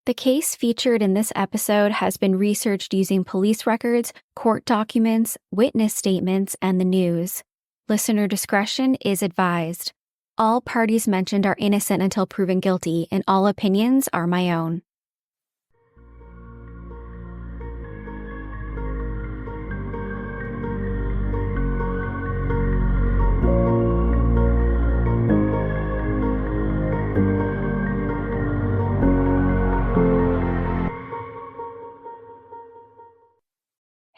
The case featured in this episode has been researched using police records, court documents, witness statements, and the news. Listener discretion is advised. All parties mentioned are innocent until proven guilty, and all opinions are my own.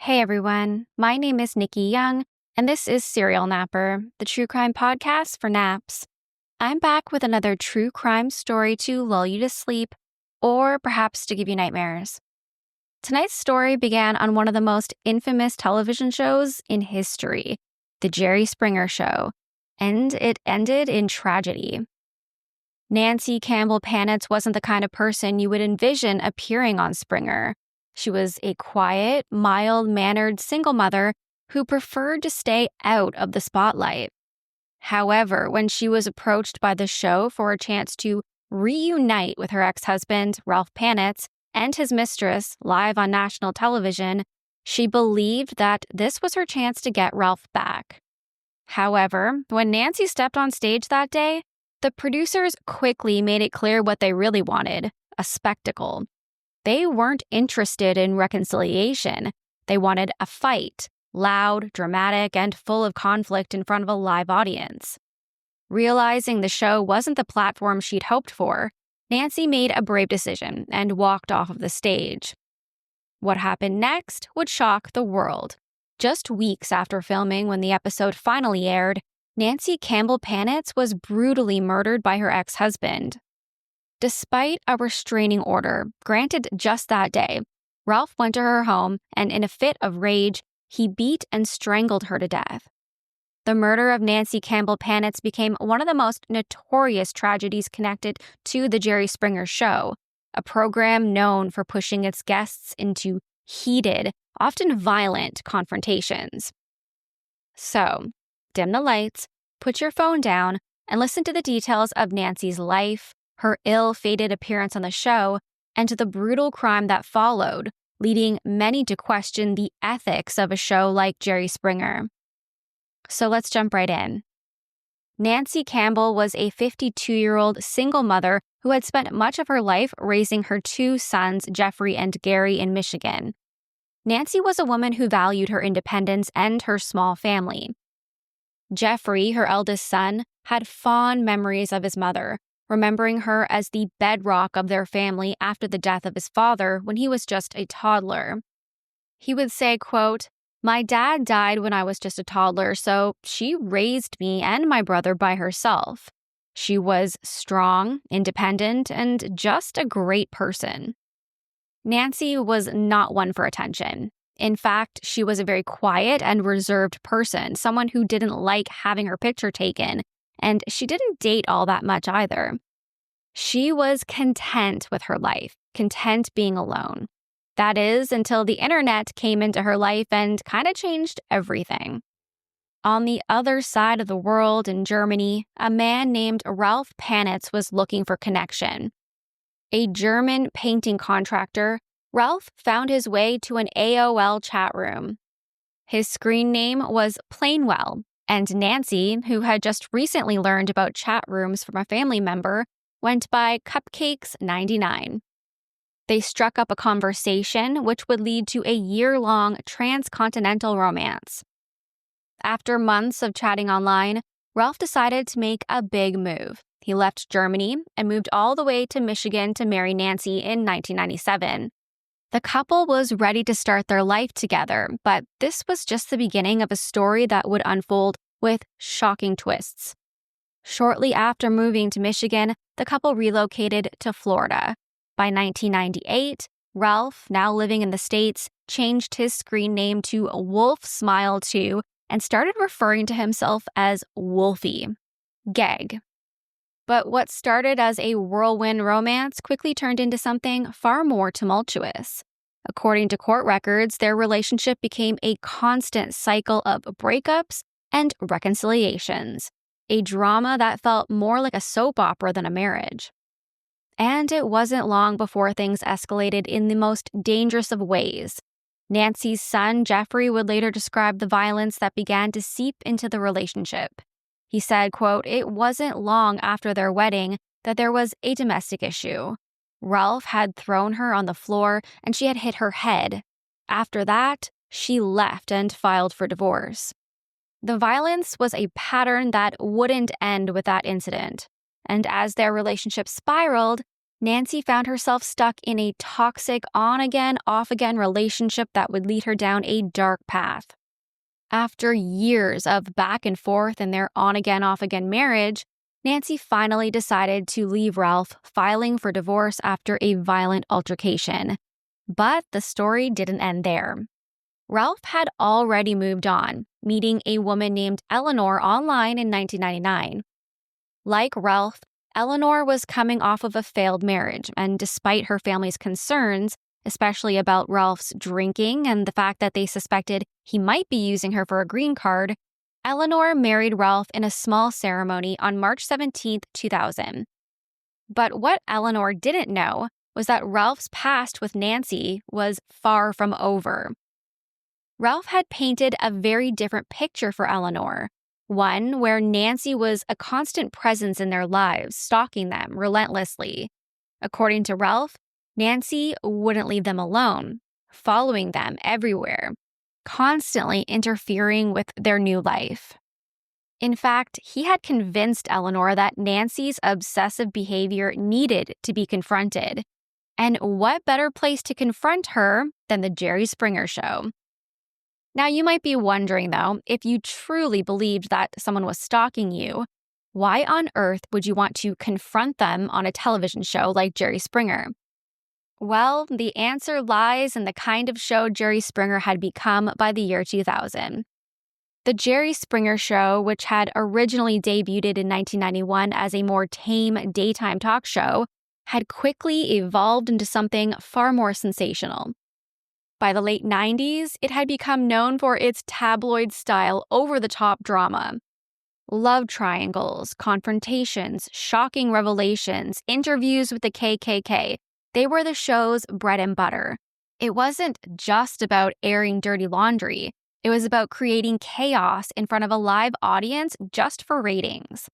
Hey everyone, my name is Nikki Young, and this is Serial Napper, the true crime podcast for naps. I'm back with another true crime story to lull you to sleep, or perhaps to give you nightmares. Tonight's story began on one of the most infamous television shows in history, The Jerry Springer Show, and it ended in tragedy. Nancy Campbell-Panitz wasn't the kind of person you would envision appearing on Springer. She was a quiet, mild-mannered single mother who preferred to stay out of the spotlight. However, when she was approached by the show for a chance to reunite with her ex-husband, Ralf Panitz, and his mistress live on national television, she believed that this was her chance to get Ralf back. However, when Nancy stepped on stage that day, the producers quickly made it clear what they really wanted: a spectacle. They weren't interested in reconciliation. They wanted a fight, loud, dramatic, and full of conflict in front of a live audience. Realizing the show wasn't the platform she'd hoped for, Nancy made a brave decision and walked off of the stage. What happened next would shock the world. Just weeks after filming, when the episode finally aired, Nancy Campbell-Panitz was brutally murdered by her ex-husband. Despite a restraining order granted just that day, Ralf went to her home and, in a fit of rage, he beat and strangled her to death. The murder of Nancy Campbell-Panitz became one of the most notorious tragedies connected to The Jerry Springer Show, a program known for pushing its guests into heated, often violent confrontations. So, dim the lights, put your phone down, and listen to the details of Nancy's life, her ill-fated appearance on the show, and to the brutal crime that followed, leading many to question the ethics of a show like Jerry Springer. So let's jump right in. Nancy Campbell was a 52-year-old single mother who had spent much of her life raising her two sons, Jeffrey and Gary, in Michigan. Nancy was a woman who valued her independence and her small family. Jeffrey, her eldest son, had fond memories of his mother, remembering her as the bedrock of their family after the death of his father when he was just a toddler. He would say, quote, "My dad died when I was just a toddler, so she raised me and my brother by herself. She was strong, independent, and just a great person." Nancy was not one for attention. In fact, she was a very quiet and reserved person, someone who didn't like having her picture taken, and she didn't date all that much either. She was content with her life, content being alone. That is, until the internet came into her life and kind of changed everything. On the other side of the world in Germany, a man named Ralf Panitz was looking for connection. A German painting contractor, Ralf found his way to an AOL chat room. His screen name was Plainwell, and Nancy, who had just recently learned about chat rooms from a family member, went by Cupcakes99. They struck up a conversation which would lead to a year-long transcontinental romance. After months of chatting online, Ralf decided to make a big move. He left Germany and moved all the way to Michigan to marry Nancy in 1997. The couple was ready to start their life together, but this was just the beginning of a story that would unfold with shocking twists. Shortly after moving to Michigan, the couple relocated to Florida. By 1998, Ralf, now living in the States, changed his screen name to Wolf Smile 2 and started referring to himself as Wolfie. Gag. But what started as a whirlwind romance quickly turned into something far more tumultuous. According to court records, their relationship became a constant cycle of breakups and reconciliations, a drama that felt more like a soap opera than a marriage. And it wasn't long before things escalated in the most dangerous of ways. Nancy's son, Jeffrey, would later describe the violence that began to seep into the relationship. He said, quote, "It wasn't long after their wedding that there was a domestic issue. Ralph had thrown her on the floor and she had hit her head. After that, she left and filed for divorce." The violence was a pattern that wouldn't end with that incident. And as their relationship spiraled, Nancy found herself stuck in a toxic on-again, off-again relationship that would lead her down a dark path. After years of back and forth in their on-again, off-again marriage, Nancy finally decided to leave Ralph, filing for divorce after a violent altercation. But the story didn't end there. Ralph had already moved on, meeting a woman named Eleanor online in 1999. Like Ralph, Eleanor was coming off of a failed marriage, and despite her family's concerns, especially about Ralph's drinking and the fact that they suspected he might be using her for a green card, Eleanor married Ralph in a small ceremony on March 17, 2000. But what Eleanor didn't know was that Ralph's past with Nancy was far from over. Ralph had painted a very different picture for Eleanor, one where Nancy was a constant presence in their lives, stalking them relentlessly. According to Ralph, Nancy wouldn't leave them alone, following them everywhere, constantly interfering with their new life. In fact, he had convinced Eleanor that Nancy's obsessive behavior needed to be confronted. And what better place to confront her than the Jerry Springer Show? Now, you might be wondering, though, if you truly believed that someone was stalking you, why on earth would you want to confront them on a television show like Jerry Springer? Well, the answer lies in the kind of show Jerry Springer had become by the year 2000. The Jerry Springer Show, which had originally debuted in 1991 as a more tame daytime talk show, had quickly evolved into something far more sensational. By the late 90s, it had become known for its tabloid-style, over-the-top drama. Love triangles, confrontations, shocking revelations, interviews with the KKK. They were the show's bread and butter. It wasn't just about airing dirty laundry. It was about creating chaos in front of a live audience just for ratings.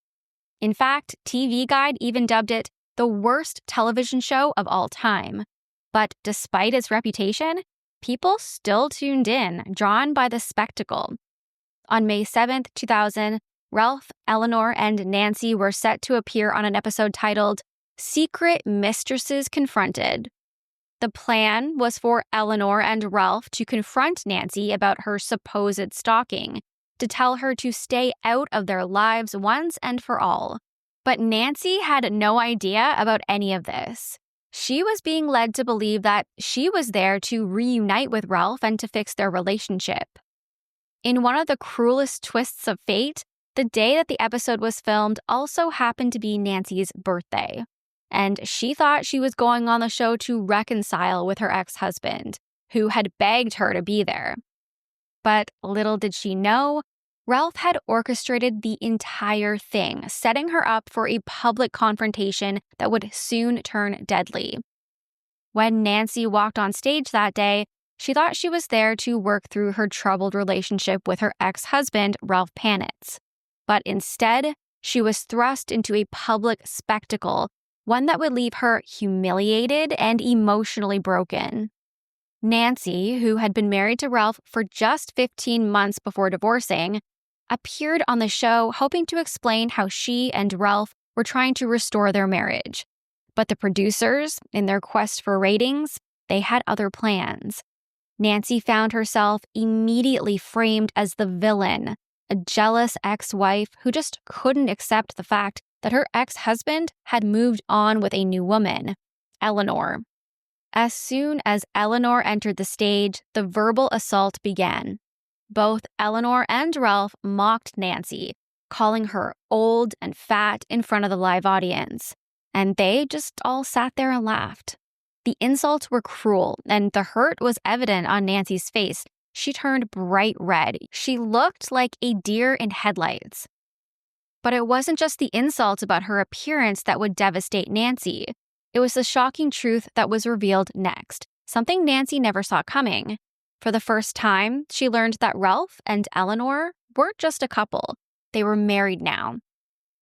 In fact, TV Guide even dubbed it the worst television show of all time. But despite its reputation, people still tuned in, drawn by the spectacle. On May 7, 2000, Ralph, Eleanor, and Nancy were set to appear on an episode titled Secret Mistresses Confronted. The plan was for Eleanor and Ralph to confront Nancy about her supposed stalking, to tell her to stay out of their lives once and for all. But Nancy had no idea about any of this. She was being led to believe that she was there to reunite with Ralph and to fix their relationship. In one of the cruelest twists of fate, the day that the episode was filmed also happened to be Nancy's birthday. And she thought she was going on the show to reconcile with her ex-husband, who had begged her to be there. But little did she know, Ralph had orchestrated the entire thing, setting her up for a public confrontation that would soon turn deadly. When Nancy walked on stage that day, she thought she was there to work through her troubled relationship with her ex-husband, Ralf Panitz. But instead, she was thrust into a public spectacle, one that would leave her humiliated and emotionally broken. Nancy, who had been married to Ralph for just 15 months before divorcing, appeared on the show hoping to explain how she and Ralph were trying to restore their marriage. But the producers, in their quest for ratings, they had other plans. Nancy found herself immediately framed as the villain, a jealous ex-wife who just couldn't accept the fact that her ex-husband had moved on with a new woman, Eleanor. As soon as Eleanor entered the stage, the verbal assault began. Both Eleanor and Ralph mocked Nancy, calling her old and fat in front of the live audience. And they just all sat there and laughed. The insults were cruel, and the hurt was evident on Nancy's face. She turned bright red. She looked like a deer in headlights. But it wasn't just the insults about her appearance that would devastate Nancy. It was the shocking truth that was revealed next, something Nancy never saw coming. For the first time, she learned that Ralph and Eleanor weren't just a couple. They were married now.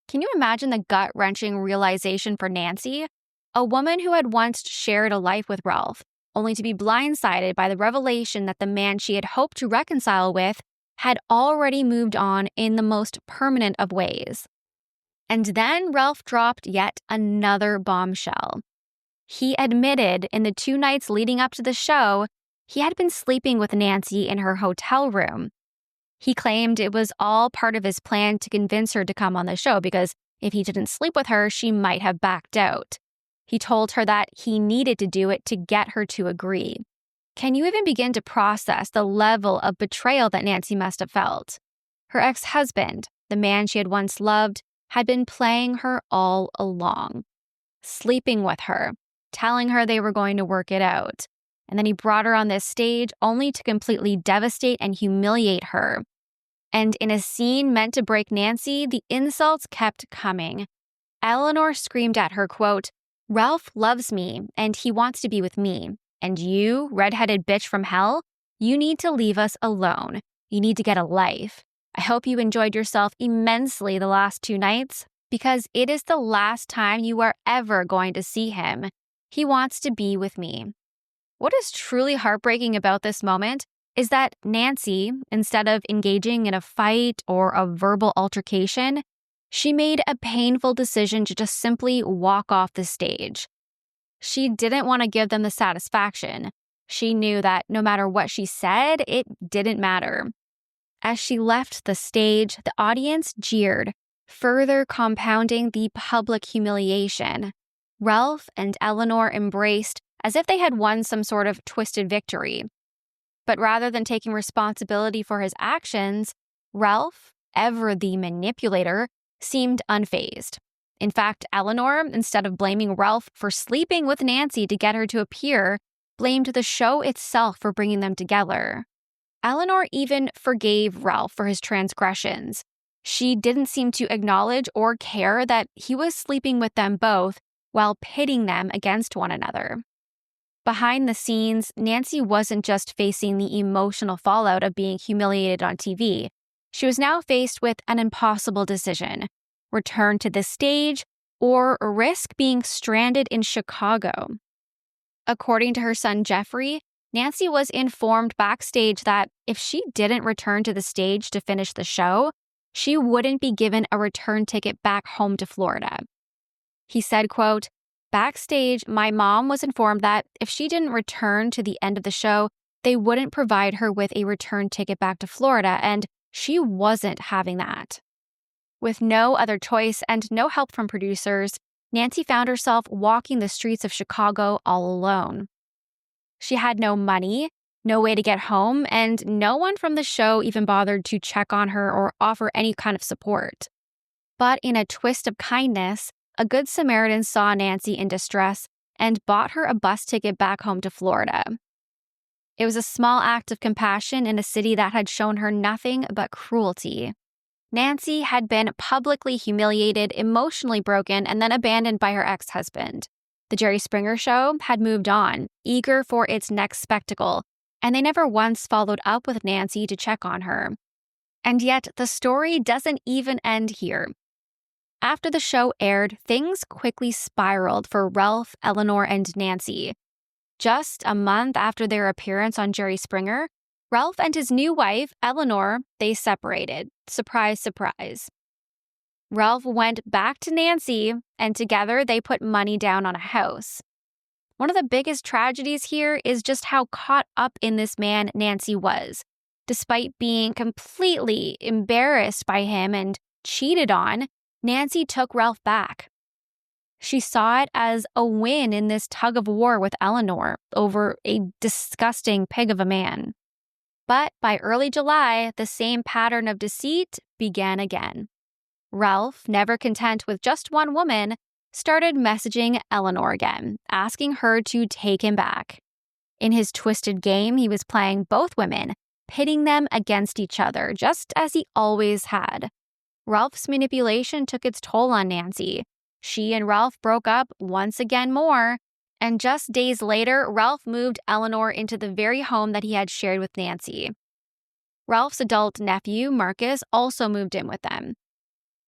Can you imagine the gut-wrenching realization for Nancy? A woman who had once shared a life with Ralph, only to be blindsided by the revelation that the man she had hoped to reconcile with had already moved on in the most permanent of ways. And then Ralph dropped yet another bombshell. He admitted in the 2 nights leading up to the show, he had been sleeping with Nancy in her hotel room. He claimed it was all part of his plan to convince her to come on the show because if he didn't sleep with her, she might have backed out. He told her that he needed to do it to get her to agree. Can you even begin to process the level of betrayal that Nancy must have felt? Her ex-husband, the man she had once loved, had been playing her all along, sleeping with her, telling her they were going to work it out. And then he brought her on this stage only to completely devastate and humiliate her. And in a scene meant to break Nancy, the insults kept coming. Eleanor screamed at her, quote, "Ralph loves me, and he wants to be with me. And you, redheaded bitch from hell, you need to leave us alone. You need to get a life. I hope you enjoyed yourself immensely the last 2 nights, because it is the last time you are ever going to see him. He wants to be with me." What is truly heartbreaking about this moment is that Nancy, instead of engaging in a fight or a verbal altercation, she made a painful decision to just simply walk off the stage. She didn't want to give them the satisfaction. She knew that no matter what she said, it didn't matter. As she left the stage, the audience jeered, further compounding the public humiliation. Ralph and Eleanor embraced as if they had won some sort of twisted victory. But rather than taking responsibility for his actions, Ralph, ever the manipulator, seemed unfazed. In fact, Eleanor, instead of blaming Ralph for sleeping with Nancy to get her to appear, blamed the show itself for bringing them together. Eleanor even forgave Ralph for his transgressions. She didn't seem to acknowledge or care that he was sleeping with them both while pitting them against one another. Behind the scenes, Nancy wasn't just facing the emotional fallout of being humiliated on TV. She was now faced with an impossible decision: return to the stage or risk being stranded in Chicago. According to her son Jeffrey, Nancy was informed backstage that if she didn't return to the stage to finish the show, she wouldn't be given a return ticket back home to Florida. He said, quote, "Backstage, my mom was informed that if she didn't return to the end of the show, they wouldn't provide her with a return ticket back to Florida, and she wasn't having that." With no other choice and no help from producers, Nancy found herself walking the streets of Chicago all alone. She had no money, no way to get home, and no one from the show even bothered to check on her or offer any kind of support. But in a twist of kindness, a good Samaritan saw Nancy in distress and bought her a bus ticket back home to Florida. It was a small act of compassion in a city that had shown her nothing but cruelty. Nancy had been publicly humiliated, emotionally broken, and then abandoned by her ex-husband. The Jerry Springer Show had moved on, eager for its next spectacle, and they never once followed up with Nancy to check on her. And yet, the story doesn't even end here. After the show aired, things quickly spiraled for Ralph, Eleanor, and Nancy. Just a month after their appearance on Jerry Springer, Ralph and his new wife, Eleanor, they separated. Surprise, surprise. Ralph went back to Nancy, and together they put money down on a house. One of the biggest tragedies here is just how caught up in this man Nancy was. Despite being completely embarrassed by him and cheated on, Nancy took Ralph back. She saw it as a win in this tug of war with Eleanor over a disgusting pig of a man. But by early July, the same pattern of deceit began again. Ralph, never content with just one woman, started messaging Eleanor again, asking her to take him back. In his twisted game, he was playing both women, pitting them against each other, just as he always had. Ralph's manipulation took its toll on Nancy. She and Ralph broke up once again more, and just days later, Ralph moved Eleanor into the very home that he had shared with Nancy. Ralph's adult nephew, Marcus, also moved in with them.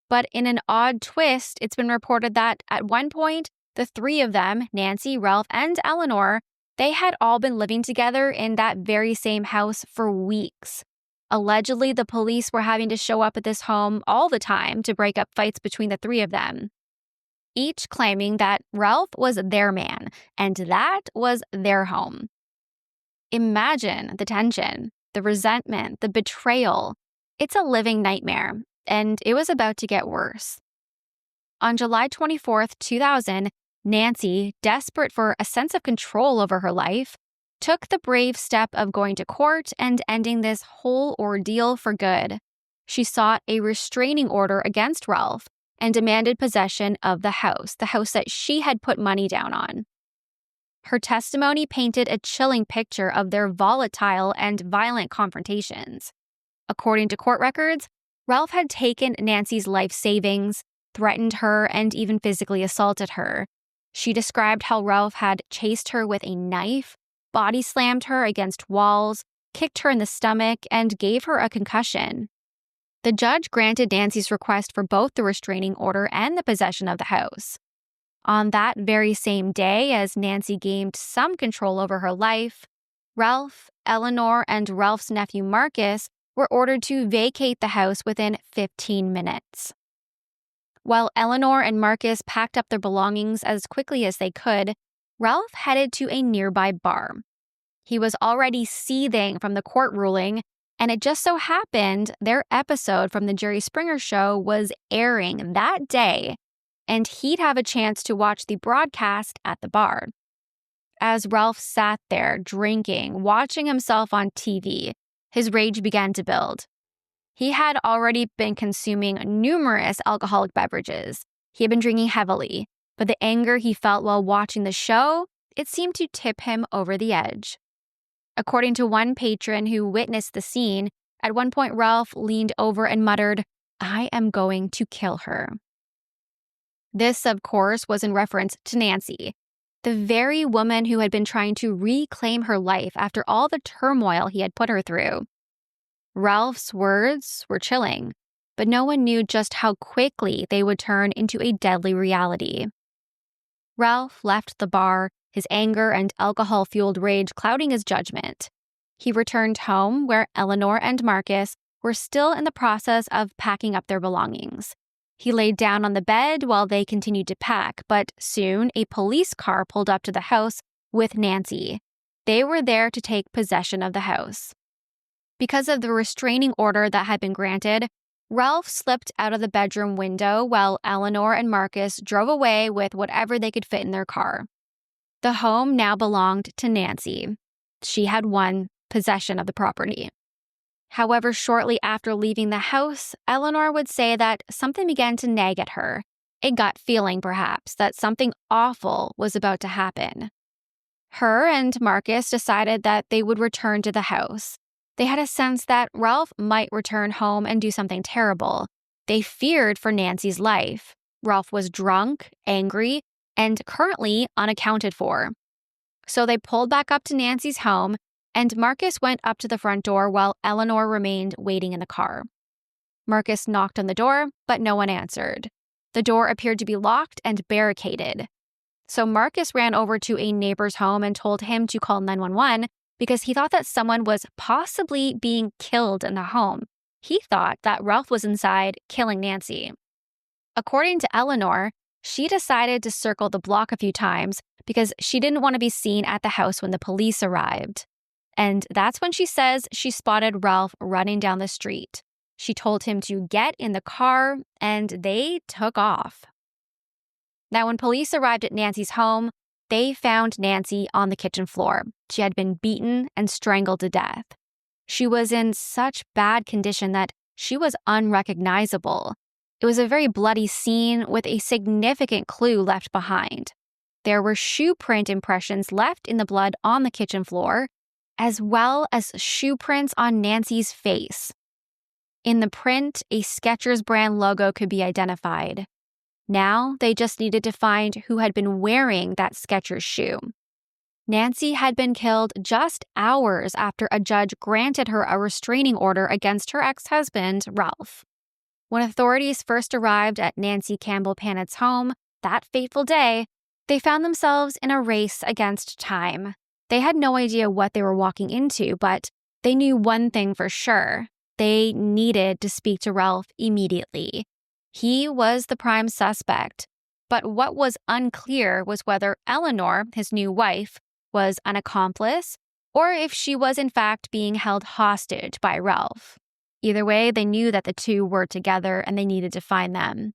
But in an odd twist, it's been reported that at one point, the three of them, Nancy, Ralph, and Eleanor, they had all been living together in that very same house for weeks. Allegedly, the police were having to show up at this home all the time to break up fights between the three of them, each claiming that Ralph was their man and that was their home. Imagine the tension, the resentment, the betrayal. It's a living nightmare, and it was about to get worse. On July 24th, 2000, Nancy, desperate for a sense of control over her life, took the brave step of going to court and ending this whole ordeal for good. She sought a restraining order against Ralph and demanded possession of the house that she had put money down on. Her testimony painted a chilling picture of their volatile and violent confrontations. According to court records, Ralph had taken Nancy's life savings, threatened her, and even physically assaulted her. She described how Ralph had chased her with a knife, body slammed her against walls, kicked her in the stomach, and gave her a concussion. The judge granted Nancy's request for both the restraining order and the possession of the house. On that very same day, as Nancy gained some control over her life, Ralph, Eleanor, and Ralph's nephew Marcus were ordered to vacate the house within 15 minutes. While Eleanor and Marcus packed up their belongings as quickly as they could, Ralph headed to a nearby bar. He was already seething from the court ruling, and it just so happened their episode from the Jerry Springer show was airing that day, and he'd have a chance to watch the broadcast at the bar. As Ralph sat there drinking, watching himself on TV, his rage began to build. He had already been consuming numerous alcoholic beverages. He had been drinking heavily, but the anger he felt while watching the show, it seemed to tip him over the edge. According to one patron who witnessed the scene, at one point Ralph leaned over and muttered, "I am going to kill her." This, of course, was in reference to Nancy, the very woman who had been trying to reclaim her life after all the turmoil he had put her through. Ralph's words were chilling, but no one knew just how quickly they would turn into a deadly reality. Ralph left the bar, his anger and alcohol-fueled rage clouding his judgment. He returned home where Eleanor and Marcus were still in the process of packing up their belongings. He laid down on the bed while they continued to pack, but soon a police car pulled up to the house with Nancy. They were there to take possession of the house. Because of the restraining order that had been granted, Ralph slipped out of the bedroom window while Eleanor and Marcus drove away with whatever they could fit in their car. The home now belonged to Nancy. She had won possession of the property. However, shortly after leaving the house, Eleanor would say that something began to nag at her, a gut feeling perhaps that something awful was about to happen. Her and Marcus decided that they would return to the house. They had a sense that Ralph might return home and do something terrible. They feared for Nancy's life. Ralph was drunk, angry, and currently unaccounted for. So they pulled back up to Nancy's home, and Marcus went up to the front door while Eleanor remained waiting in the car. Marcus knocked on the door, but no one answered. The door appeared to be locked and barricaded. So Marcus ran over to a neighbor's home and told him to call 911 because he thought that someone was possibly being killed in the home. He thought that Ralph was inside killing Nancy. According to Eleanor, she decided to circle the block a few times because she didn't want to be seen at the house when the police arrived. And that's when she says she spotted Ralph running down the street. She told him to get in the car, and they took off. Now, when police arrived at Nancy's home, they found Nancy on the kitchen floor. She had been beaten and strangled to death. She was in such bad condition that she was unrecognizable. It was a very bloody scene with a significant clue left behind. There were shoe print impressions left in the blood on the kitchen floor, as well as shoe prints on Nancy's face. In the print, a Skechers brand logo could be identified. Now they just needed to find who had been wearing that Skechers shoe. Nancy had been killed just hours after a judge granted her a restraining order against her ex-husband, Ralf. When authorities first arrived at Nancy Campbell-Panitz's home that fateful day, they found themselves in a race against time. They had no idea what they were walking into, but they knew one thing for sure. They needed to speak to Ralf immediately. He was the prime suspect. But what was unclear was whether Eleanor, his new wife, was an accomplice or if she was in fact being held hostage by Ralf. Either way, they knew that the two were together and they needed to find them.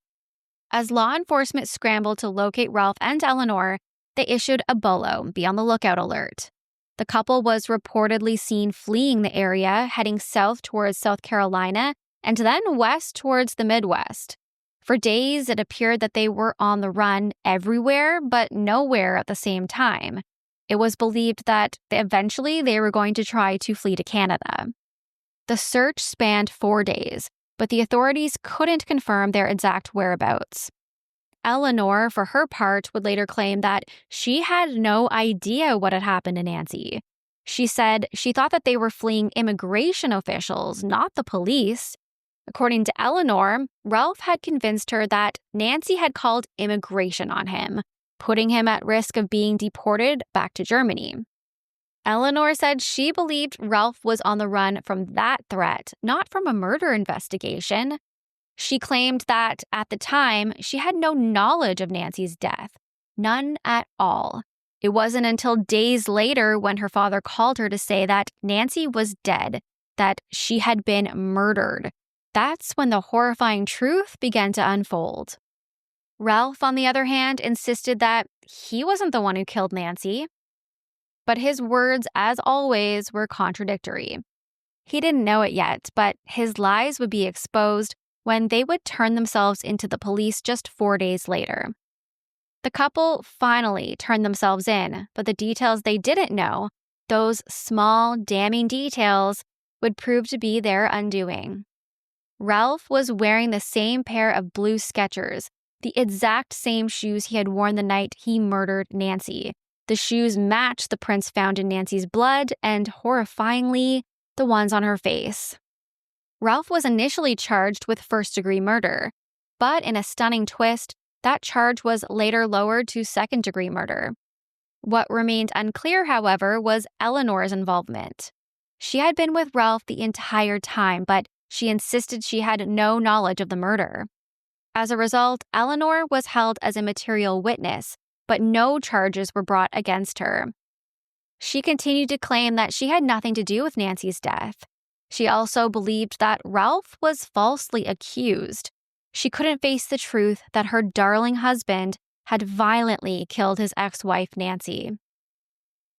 As law enforcement scrambled to locate Ralf and Eleanor, they issued a BOLO, be on the lookout alert. The couple was reportedly seen fleeing the area, heading south towards South Carolina and then west towards the Midwest. For days, it appeared that they were on the run everywhere, but nowhere at the same time. It was believed that eventually they were going to try to flee to Canada. The search spanned 4 days, but the authorities couldn't confirm their exact whereabouts. Eleanor, for her part, would later claim that she had no idea what had happened to Nancy. She said she thought that they were fleeing immigration officials, not the police. According to Eleanor, Ralf had convinced her that Nancy had called immigration on him, putting him at risk of being deported back to Germany. Eleanor said she believed Ralf was on the run from that threat, not from a murder investigation. She claimed that, at the time, she had no knowledge of Nancy's death. None at all. It wasn't until days later when her father called her to say that Nancy was dead, that she had been murdered. That's when the horrifying truth began to unfold. Ralf, on the other hand, insisted that he wasn't the one who killed Nancy. But his words, as always, were contradictory. He didn't know it yet, but his lies would be exposed when they would turn themselves into the police just 4 days later. The couple finally turned themselves in, but the details they didn't know, those small, damning details, would prove to be their undoing. Ralf was wearing the same pair of blue Skechers, the exact same shoes he had worn the night he murdered Nancy. The shoes matched the prints found in Nancy's blood and, horrifyingly, the ones on her face. Ralf was initially charged with first-degree murder, but in a stunning twist, that charge was later lowered to second-degree murder. What remained unclear, however, was Eleanor's involvement. She had been with Ralf the entire time, but she insisted she had no knowledge of the murder. As a result, Eleanor was held as a material witness, but no charges were brought against her. She continued to claim that she had nothing to do with Nancy's death. She also believed that Ralf was falsely accused. She couldn't face the truth that her darling husband had violently killed his ex-wife, Nancy.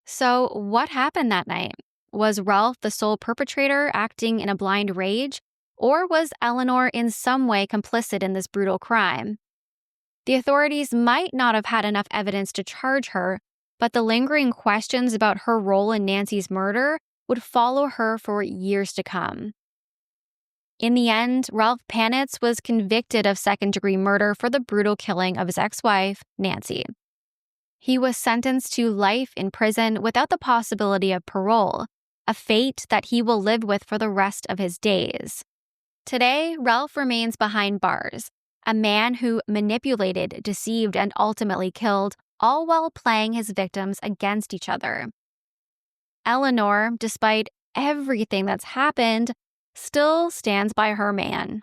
So, what happened that night? Was Ralf the sole perpetrator acting in a blind rage, or was Eleanor in some way complicit in this brutal crime? The authorities might not have had enough evidence to charge her, but the lingering questions about her role in Nancy's murder would follow her for years to come. In the end, Ralf Panitz was convicted of second-degree murder for the brutal killing of his ex-wife, Nancy. He was sentenced to life in prison without the possibility of parole, a fate that he will live with for the rest of his days. Today, Ralf remains behind bars, a man who manipulated, deceived, and ultimately killed, all while playing his victims against each other. Eleanor, despite everything that's happened, still stands by her man.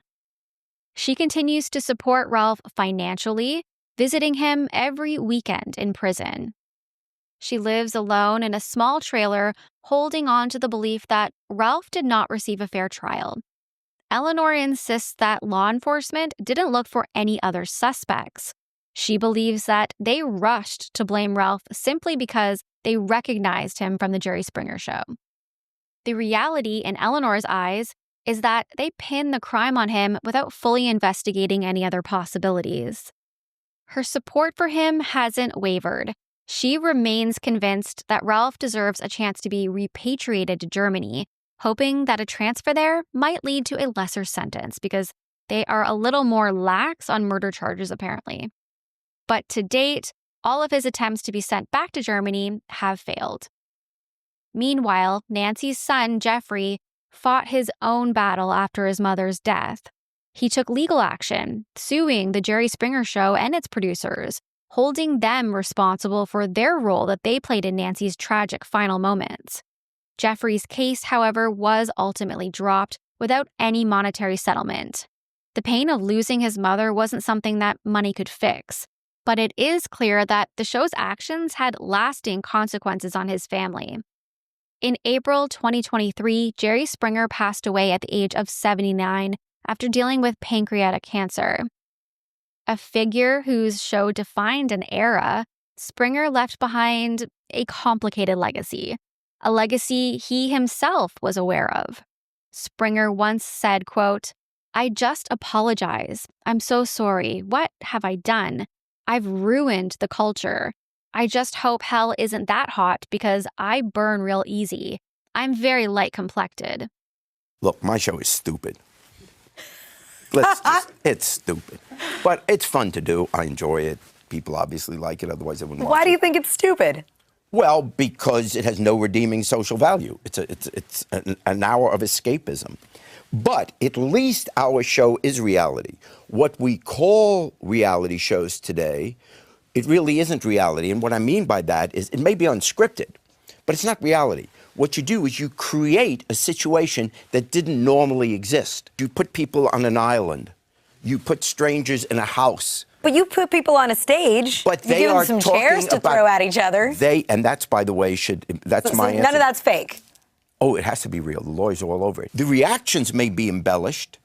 She continues to support Ralf financially, visiting him every weekend in prison. She lives alone in a small trailer, holding on to the belief that Ralf did not receive a fair trial. Eleanor insists that law enforcement didn't look for any other suspects. She believes that they rushed to blame Ralf simply because they recognized him from the Jerry Springer show. The reality in Eleanor's eyes is that they pinned the crime on him without fully investigating any other possibilities. Her support for him hasn't wavered. She remains convinced that Ralf deserves a chance to be repatriated to Germany, hoping that a transfer there might lead to a lesser sentence because They are a little more lax on murder charges, apparently. But to date, all of his attempts to be sent back to Germany have failed. Meanwhile, Nancy's son, Jeffrey, fought his own battle after his mother's death. He took legal action, suing the Jerry Springer Show and its producers, holding them responsible for their role that they played in Nancy's tragic final moments. Jeffrey's case, however, was ultimately dropped without any monetary settlement. The pain of losing his mother wasn't something that money could fix, but it is clear that the show's actions had lasting consequences on his family. In April 2023, Jerry Springer passed away at the age of 79 after dealing with pancreatic cancer. A figure whose show defined an era, Springer left behind a complicated legacy, a legacy he himself was aware of. Springer once said, quote, "I just apologize. I'm so sorry. What have I done? I've ruined the culture. I just hope hell isn't that hot because I burn real easy. I'm very light complected." Look, my show is stupid. It's stupid. But it's fun to do. I enjoy it. People obviously like it, otherwise they wouldn't watch it. Why do you think it's stupid? Well, because it has no redeeming social value. It's an hour of escapism. But at least our show is reality. What we call reality shows today, it really isn't reality. And what I mean by that is it may be unscripted, but it's not reality. What you do is you create a situation that didn't normally exist. You put people on an island. You put strangers in a house. But you put people on a stage. But they you give are them some chairs to throw at each other. And that's, by the way, that's my answer. None of that's fake. Oh, it has to be real. The lawyers are all over it. The reactions may be embellished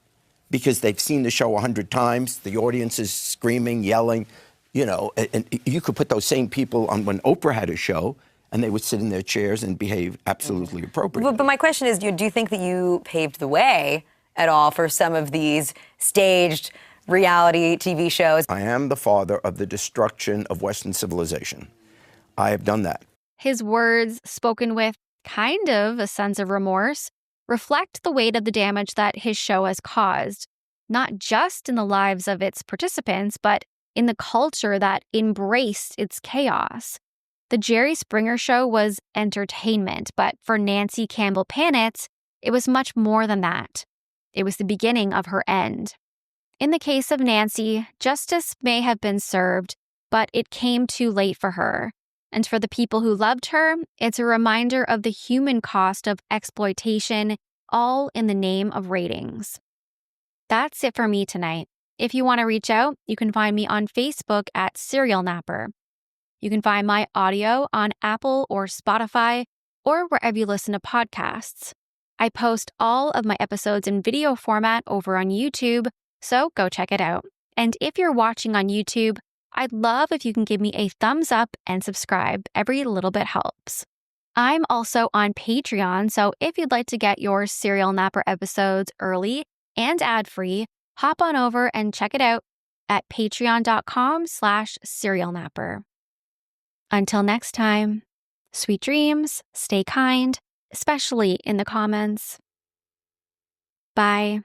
because they've seen the show 100 times. The audience is screaming, yelling, and you could put those same people on when Oprah had a show, and they would sit in their chairs and behave absolutely appropriately. But my question is, do you think that you paved the way at all for some of these staged reality TV shows? I am the father of the destruction of Western civilization. I have done that. His words, spoken with kind of a sense of remorse, reflect the weight of the damage that his show has caused, not just in the lives of its participants, but in the culture that embraced its chaos. The Jerry Springer Show was entertainment, but for Nancy Campbell-Panitz, it was much more than that. It was the beginning of her end. In the case of Nancy, justice may have been served, but it came too late for her. And for the people who loved her, it's a reminder of the human cost of exploitation, all in the name of ratings. That's it for me tonight. If you want to reach out, you can find me on Facebook at Serial Napper. You can find my audio on Apple or Spotify or wherever you listen to podcasts. I post all of my episodes in video format over on YouTube, so go check it out. And if you're watching on YouTube, I'd love if you can give me a thumbs up and subscribe. Every little bit helps. I'm also on Patreon, so if you'd like to get your Serial Napper episodes early and ad-free, hop on over and check it out at patreon.com/serialnapper. Until next time, sweet dreams, stay kind, especially in the comments. Bye.